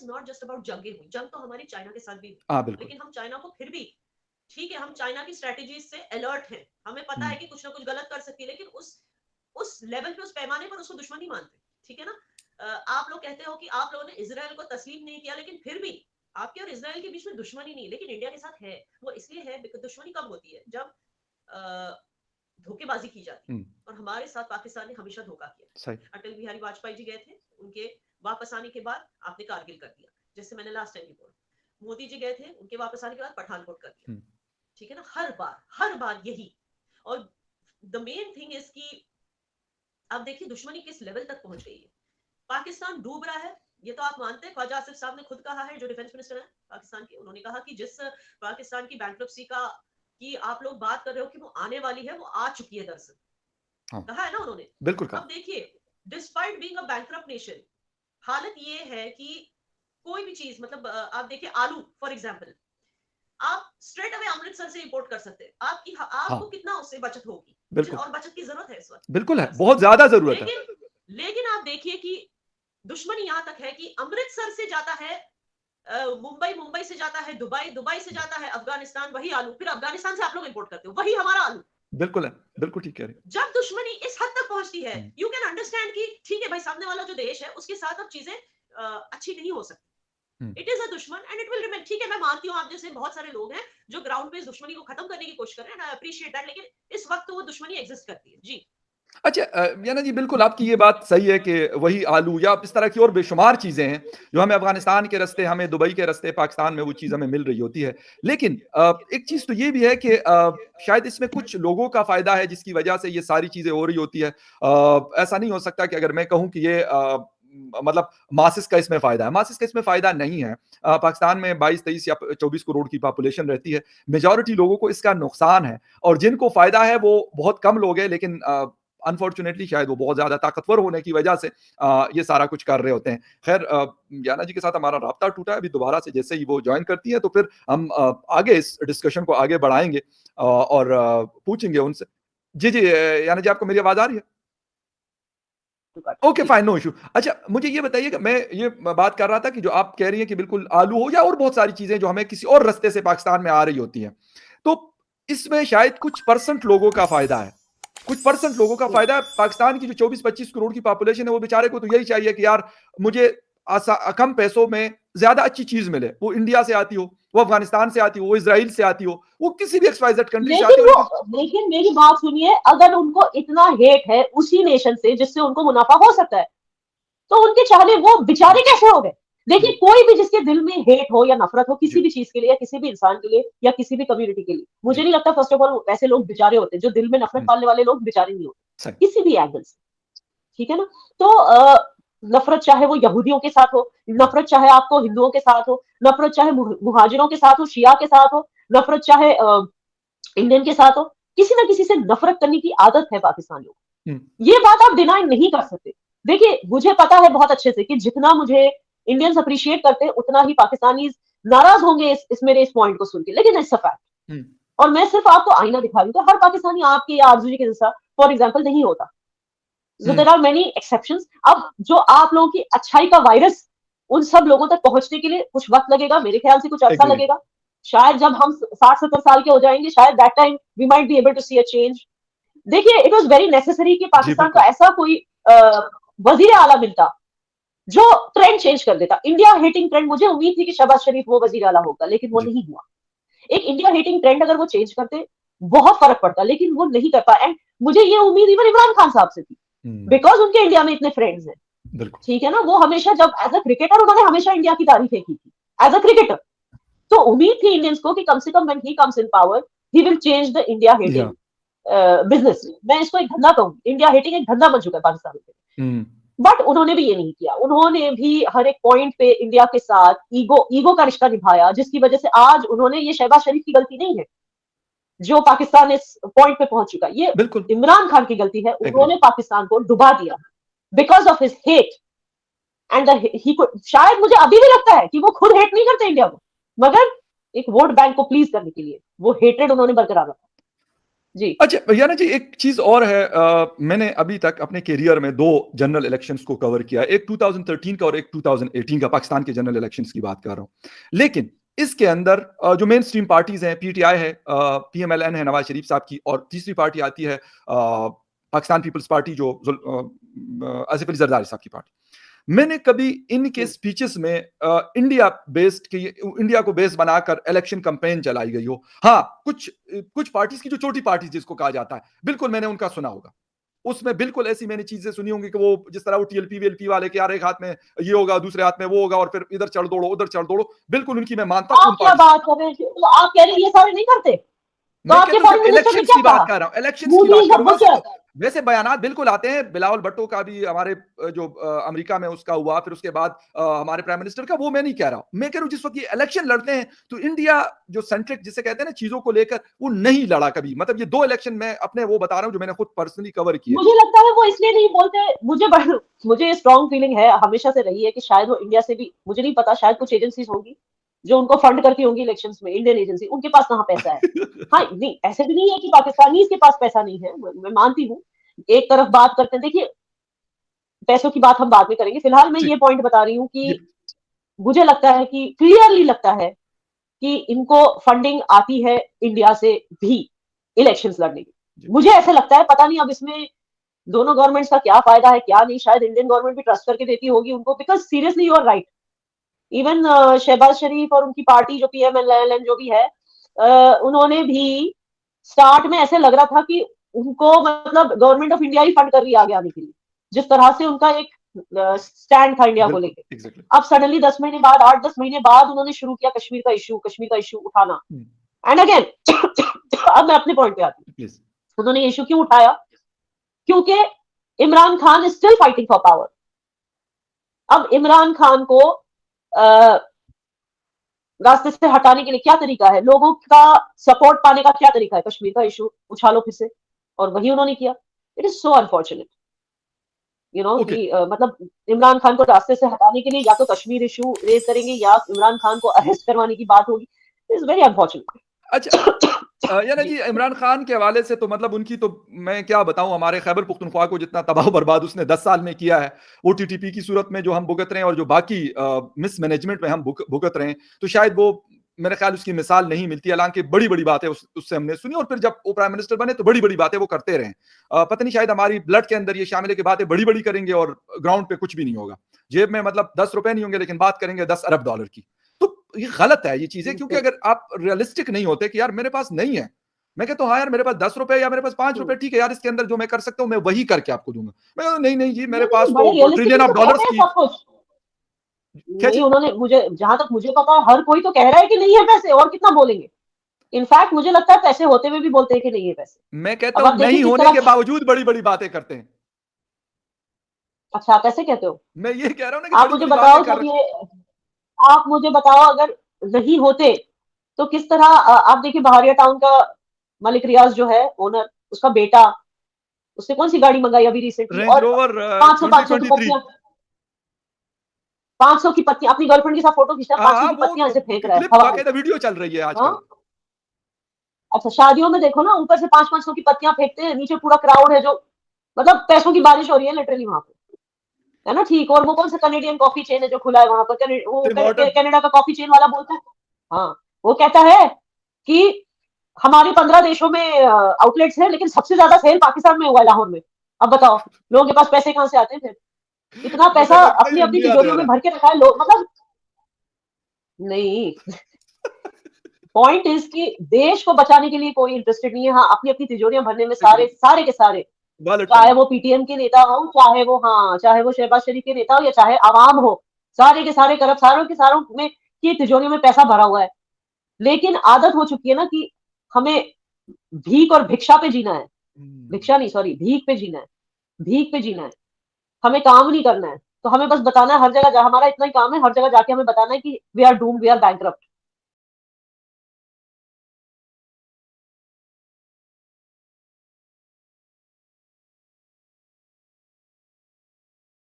Not just about जंगें हुई, जंग तो हमारी चाइना के साथ भी हाँ, हुई, लेकिन हम चाइना को फिर भी, ठीक है, हम चाइना की स्ट्रेटेजी से अलर्ट हैं, हमें पता है कि कुछ ना कुछ गलत कर सकती है, लेकिन उस लेवल पे, उस पैमाने पर उसको दुश्मन नहीं मानते, ठीक है ना। आप लोग कहते हो कि आप लोगों ने इजराइल को तस्लीम नहीं किया, लेकिन फिर भी आपके और इजराइल के बीच में दुश्मनी नहीं, लेकिन इंडिया के साथ है। वो इसलिए है बिकॉज़ दुश्मनी कब होती है, जब धोखेबाजी की जाती है, और हमारे साथ पाकिस्तान ने हमेशा धोखा किया। अटल बिहारी वाजपेयी जी गए थे, उनके वापस आने के बाद आपने कारगिल कर दिया, जैसे मैंने लास्ट टाइम भी बोला। मोदी जी गए थे, उनके वापस आने के बाद पठानकोट कर दिया, ठीक है ना। हर बार यही। और द मेन थिंग इज कि अब देखिए दुश्मनी किस लेवल तक पहुंच गई है। पाकिस्तान डूब रहा है, ये तो आप मानते हैं। ख्वाजा आसिफ साहब ने खुद कहा है, जो डिफेंस मिनिस्टर है पाकिस्तान के, उन्होंने कहा कि जिस पाकिस्तान की बैंक्रप्सी का कि आप लोग बात कर रहे हो कि वो आने वाली है, वो आ चुकी है दरअसल। कहा है ना उन्होंने, बिल्कुल कहा। अब देखिए, despite being a bankrupt nation, हालत ये है कि कोई भी चीज, मतलब आप देखिए आलू फॉर एग्जांपल, आप स्ट्रेट अवे अमृतसर से इंपोर्ट कर सकते हैं, आपको कितना उससे बचत होगी, बिल्कुल, और बचत की जरूरत है इस वक्त, बिल्कुल है, बहुत ज्यादा जरूरत है। लेकिन आप देखिए कि दुश्मनी यहां तक है कि अमृतसर से जाता है मुंबई से जाता है दुबई से जाता है अफगानिस्तान, वही आलू फिर अफगानिस्तान से आप लोग इंपोर्ट करते हो, वही हमारा आलू। बिल्कुल है, बिल्कुल ठीक कह रहे हैं। जब दुश्मनी इस हद तक पहुंचती है, यू कैन अंडरस्टैंड कि ठीक है भाई, सामने वाला जो देश है उसके साथ अब चीजें अच्छी नहीं हो सकती। इट इज अ दुश्मन एंड इट विल रिमेन। ठीक है, मैं मानती हूँ आप जैसे बहुत सारे लोग हैं जो ग्राउंड पे इस दुश्मनी को खत्म करने की कोशिश कर रहे हैं, आई अप्रिशिएट दैट, लेकिन इस वक्त तो वो दुश्मनी एग्जिस्ट करती है जी। अच्छा, याना जी बिल्कुल आपकी ये बात सही है कि वही आलू या इस तरह की और बेशुमार चीज़ें हैं जो हमें अफगानिस्तान के रास्ते, हमें दुबई के रास्ते, पाकिस्तान में वो चीज़ हमें मिल रही होती है। लेकिन एक चीज़ तो ये भी है कि शायद इसमें कुछ लोगों का फ़ायदा है जिसकी वजह से ये सारी चीज़ें हो रही होती है। ऐसा नहीं हो सकता कि अगर मैं कहूँ कि ये मतलब मासिस का इसमें फ़ायदा है, मासिस का इसमें फ़ायदा नहीं है। पाकिस्तान में 22-23 या 24 करोड़ की पॉपुलेशन रहती है, मेजॉरिटी लोगों को इसका नुकसान है, और जिनको फ़ायदा है वो बहुत कम लोग हैं, लेकिन अनफॉर्चुनेटली शायद वो बहुत ज्यादा ताकतवर होने की वजह से ये सारा कुछ कर रहे होते हैं। खैर, याना जी के साथ हमारा राब्ता टूटा है, अभी दोबारा से जैसे ही वो ज्वाइन करती है तो फिर हम आगे इस डिस्कशन को आगे बढ़ाएंगे और पूछेंगे उनसे। जी जी, याना जी आपको मेरी आवाज आ रही है? Okay fine, no issue. अच्छा, मुझे ये बताइए कि मैं ये बात कर रहा था कि जो आप कह रही हैं कि बिल्कुल आलू हो या और बहुत सारी चीजें जो हमें किसी और रास्ते से पाकिस्तान में आ रही होती हैं, तो इसमें शायद कुछ परसेंट लोगों का फायदा है, कुछ परसेंट लोगों का फायदा है। पाकिस्तान की जो 24-25 करोड़ की पॉपुलेशन है, वो बेचारे को तो यही चाहिए कि यार मुझे कम पैसों में ज्यादा अच्छी चीज मिले, वो इंडिया से आती हो, वो अफगानिस्तान से आती हो, वो इसराइल से आती हो, वो किसी भी एक्सवाइजेड कंट्री से आती हो। लेकिन मेरी बात सुनिए, अगर उनको इतना हेट है उसी नेशन से जिससे उनको मुनाफा हो सकता है, तो उनके चाहने वो बेचारे कैसे हो गए? देखिए, कोई भी जिसके दिल में हेट हो या नफरत हो किसी भी चीज के लिए या किसी भी इंसान के लिए या किसी भी कम्युनिटी के लिए, मुझे नहीं लगता फर्स्ट ऑफ ऑल वैसे लोग बेचारे होते हैं। जो दिल में नफरत पालने वाले लोग बेचारे नहीं होते किसी भी एंगल से, ठीक है ना। तो नफरत चाहे वो यहूदियों के साथ हो, नफरत चाहे आपको हिंदुओं के साथ हो, नफरत चाहे मुहाजिरों के साथ हो, शिया के साथ हो, नफरत चाहे इंडियन के साथ हो, किसी ना किसी से नफरत करने की आदत है पाकिस्तानियों को। ये बात आप डिनाई नहीं कर सकते। देखिए, मुझे पता है बहुत अच्छे से कि जितना मुझे इंडियंस अप्रिशिएट करते हैं उतना ही पाकिस्तानी नाराज होंगे इस मेरे इस पॉइंट को सुन के, लेकिन इट्स अ फैक्ट। और मैं सिर्फ आपको आईना दिखा रही हूँ, हर पाकिस्तानी आपके या आरजू जी के जैसा फॉर एग्जाम्पल नहीं होता। So there are many exceptions। अब जो आप लोगों की अच्छाई का वायरस उन सब लोगों तक पहुंचने के लिए कुछ वक्त लगेगा, मेरे ख्याल से कुछ अर्सा लगेगा। शायद जब हम 60-70 साल के हो जाएंगे, शायद that time we might be able to see a change. देखिए, इट वाज वेरी नेसेसरी कि पाकिस्तान को ऐसा कोई वजीर आला मिलता जो ट्रेंड चेंज कर देता। इंडिया हेटिंग ट्रेंड, मुझे उम्मीद थी कि शहबाज शरीफ वो वजीर आला होगा, लेकिन वो नहीं हुआ। एक इंडिया हेटिंग ट्रेंड अगर वो चेंज करते बहुत फर्क पड़ता, लेकिन वो नहीं कर पाए। एंड मुझे ये उम्मीद इवन इमरान खान साहब से थी, बिकॉज उनके इंडिया में इतने फ्रेंड्स हैं, ठीक है ना। वो हमेशा जब एज अ क्रिकेटर उन्होंने हमेशा इंडिया की तारीफें की थी एज अ क्रिकेटर, तो उम्मीद थी इंडियंस को कि कम से come when he comes in power he will change the India hating business. मैं इसको एक धंधा कहूंगी, इंडिया हेटिंग एक धंधा बन चुका है पाकिस्तान में। बट उन्होंने भी ये नहीं किया। उन्होंने भी हर एक पॉइंट पे इंडिया के साथ ईगो का रिश्ता निभाया, जिसकी वजह से आज उन्होंने, ये शहबाज शरीफ की गलती नहीं है जो पाकिस्तान इस पॉइंट पे पहुंच चुका, ये इमरान खान की गलती है। उन्होंने पाकिस्तान को डुबा दिया because of his hate and शायद मुझे अभी भी लगता है कि वो खुद हेट नहीं करते इंडिया को, मगर एक वोट बैंक को प्लीज करने के लिए वो हेट्रेड उन्होंने बरकरार रखा। जी। अच्छा याना जी, एक चीज और है, मैंने अभी तक अपने करियर में 2 जनरल इलेक्शंस को कवर किया, एक 2013 का और एक 2018 का, पाकिस्तान के जनरल इलेक्शंस की बात कर रहा हूं। लेकिन इसके अंदर जो मेन स्ट्रीम पार्टीज हैं, पीटीआई है, पीएमएलएन है नवाज शरीफ साहब की, और तीसरी पार्टी आती है पाकिस्तान पीपल्स पार्टी, जो आसिफ अली जरदारी साहब की पार्टी। मैंने कभी इनके स्पीचेस में इंडिया बेस्ड की, इंडिया को बेस बनाकर इलेक्शन कैंपेन चलाई गई हो, हाँ कुछ पार्टीज की जो छोटी पार्टी जिसको कहा जाता है, बिल्कुल मैंने उनका सुना होगा, उसमें बिल्कुल ऐसी मैंने चीजें सुनी होंगी कि वो जिस तरह वो टीएलपी वीएलपी वाले के यार एक हाथ में ये होगा, दूसरे हाथ में वो होगा, और फिर इधर चढ़ दौड़ो उधर चढ़ दौड़ो, बिल्कुल उनकी मैं मानता हूं। आप क्या बात कर रहे हैं, तो आप कह रहे हैं ये सारे नहीं करते, तो मैं आपके फॉरेन मिनिस्टर ने इलेक्शंस क्या की बात कहा? कर रहा हूं, इलेक्शंस की बात करूंगा। वैसे बयानात बिल्कुल आते हैं, बिलावल भट्टो का भी हमारे जो अमेरिका में उसका हुआ, फिर उसके बाद हमारे प्राइम मिनिस्टर का, वो मैं नहीं कह रहा हूं। मैं कह रहा हूं जिस वक्त ये इलेक्शन लड़ते हैं तो इंडिया जो सेंट्रिक जिसे कहते हैं ना चीजों को लेकर, वो नहीं लड़ा कभी। मतलब ये 2 इलेक्शन मैं अपने वो बता रहा हूं जो मैंने खुद पर्सनली कवर किए। मुझे लगता है वो इसलिए नहीं बोलते, मुझे स्ट्रॉन्ग फीलिंग है, हमेशा से रही है कि शायद वो इंडिया से भी, मुझे नहीं पता, शायद कुछ एजेंसीज होंगी जो उनको फंड करती होंगी इलेक्शंस में, इंडियन एजेंसी, उनके पास कहाँ पैसा है। हाँ नहीं, ऐसे भी नहीं है कि पाकिस्तानी के पास पैसा नहीं है, मैं मानती हूँ। एक तरफ बात करते हैं, देखिए पैसों की बात हम बाद में करेंगे, फिलहाल मैं ये पॉइंट बता रही हूँ कि मुझे लगता है कि क्लियरली लगता है कि इनको फंडिंग आती है इंडिया से भी इलेक्शंस लड़ने की। मुझे ऐसे लगता है, पता नहीं अब इसमें दोनों गवर्नमेंट्स का क्या फायदा है क्या नहीं, शायद इंडियन गवर्नमेंट भी ट्रस्ट करके देती होगी उनको, because seriously you are right. Even Shahbaz Sharif और उनकी पार्टी जो पीएमएलएन जो भी है, उन्होंने भी स्टार्ट में ऐसे लग रहा था कि उनको मतलब government of India he fund कर रही है आगे आने के लिए, जिस तरह से उनका एक स्टैंड था इंडिया को लेकर। अब सडनली 10 महीने बाद, 8-10 महीने बाद उन्होंने शुरू किया कश्मीर का इशू उठाना। एंड अगेन अब मैं अपने पॉइंट पे आती हूँ, उन्होंने इशू क्यों उठाया? क्योंकि Imran Khan is still fighting for power. अब इमरान खान को रास्ते से हटाने के लिए क्या तरीका है, लोगों का सपोर्ट पाने का क्या तरीका है? कश्मीर का इशू उछालो फिर से, और वही उन्होंने किया। इट इज सो अनफॉर्चुनेट कि मतलब इमरान खान को रास्ते से हटाने के लिए या तो कश्मीर इशू रेज करेंगे या इमरान खान को अरेस्ट करवाने की बात होगी। It's very unfortunate. अच्छा यानी जी, इमरान खान के हवाले से तो मतलब उनकी तो मैं क्या बताऊं, हमारे खैबर पुख्तनख्वा को जितना तबाह बर्बाद उसने 10 साल में किया है, ओटीटीपी की सूरत में जो हम भुगत रहे हैं और जो बाकी मिसमैनेजमेंट में हम भुगत रहे हैं, तो शायद वो मेरे ख्याल उसकी मिसाल नहीं मिलती। हालांकि बड़ी बड़ी बातें उससे हमने सुनी, और फिर जब वो प्राइम मिनिस्टर बने तो बड़ी बड़ी बातें वो करते रहे। पता नहीं शायद हमारी ब्लड के अंदर ये शामिल है कि बातें बड़ी बड़ी करेंगे और ग्राउंड पे कुछ भी नहीं होगा, जेब में मतलब 10 रुपए नहीं होंगे लेकिन बात करेंगे 10 अरब डॉलर की। तो ये गलत है ये चीजें, क्योंकि अगर आप रियलिस्टिक नहीं होते कि यार मेरे पास नहीं है, मैं कहता हूँ हाँ यार मेरे पास 10 रुपए या मेरे पास 5 रुपए, ठीक है यार, इसके अंदर जो मैं कर सकता हूँ मैं वही करके आपको दूंगा। मैं कहता नहीं नहीं जी, मेरे पास तो ट्रिलियन ऑफ डॉलर्स की नहीं, उन्होंने, मुझे जहां तक मुझे पता है हर कोई तो कह रहा है कि नहीं है पैसे, और कितना बोलेंगे। इनफैक्ट मुझे लगता है पैसे होते हुए भी बोलते हैं कि नहीं है पैसे। मैं कहता हूँ नहीं होने के बावजूद बड़ी बड़ी बातें करते हैं। अच्छा, कैसे कहते हो? मैं ये कह रहा हूँ ना कि आप मुझे बताओ, जब ये आप मुझे बताओ अगर नहीं होते तो किस तरह, आप देखिए बहारिया टाउन का मलिक रियाज जो है ओनर, उसका बेटा, उसने कौन सी गाड़ी मंगाई अभी रिसेंटली, रेंज रोवर 500 की पत्तियां, 500 की पत्तियां अपनी गर्लफ्रेंड के साथ फोटो खींचता, 500 की पत्तियां ऐसे फेंक रहा है, बाकायदा वीडियो चल रही है आजकल। अच्छा, शादियों में देखो ना, ऊपर से 500 की पत्तियां फेंकते हैं, नीचे पूरा क्राउड है, जो मतलब पैसों की बारिश हो रही है लिटरली वहां पे, है ना? ठीक। और वो कौन सा कनेडियन कॉफी चेन है जो खुला है वहां पर, वो कनाडा का कॉफी चेन वाला बोलता है, हाँ, वो कहता है कि हमारे 15 देशों में आउटलेट्स है, लेकिन सबसे ज्यादा सेल पाकिस्तान में हुआ है, लाहौर में। अब बताओ लोगों के पास पैसे कहां से आते हैं? फिर इतना पैसा अपनी अपनी तिजोरियों में भर के रखा है लोग, मतलब नहीं। पॉइंट इज कि देश को बचाने के लिए कोई इंटरेस्टेड नहीं है। हाँ, अपनी अपनी तिजोरियां भरने में सारे के सारे, चाहे वो पीटीएम के नेता हो, चाहे वो शहबाज शरीफ के नेता हो, या चाहे आवाम हो, सारे के सारे करप्ट, सारों के सारों में की तिजोरियों में पैसा भरा हुआ है। लेकिन आदत हो चुकी है ना कि हमें भीख और भिक्षा पे जीना है, भिक्षा नहीं सॉरी भीख पे जीना है, भीख पे जीना है, हमें काम नहीं करना है। तो हमें बस बताना है हर जगह, हमारा इतना ही काम है, हर जगह जाके हमें बताना है कि we are doomed, we are bankrupt.